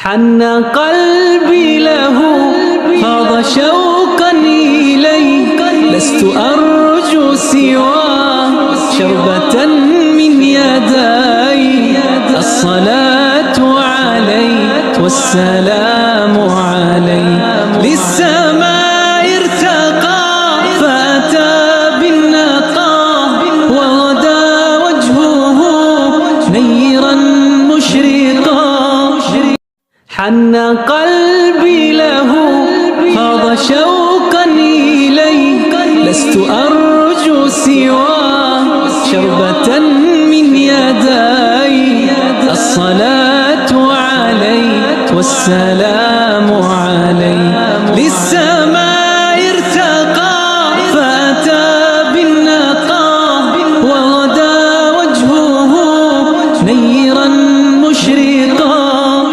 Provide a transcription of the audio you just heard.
حن قلبي له فاض شوقا إليك، لست أرجو سوى شربة من يدي. الصلاة عليك والسلام عليك، للسماء ارتقى فأتى بالنقى، وغدا وجهه نيرا مشرقا. حن قلبي له فاض شوقا إليك، لست أرجو سوى شربة من يدي. الصلاة عليك والسلام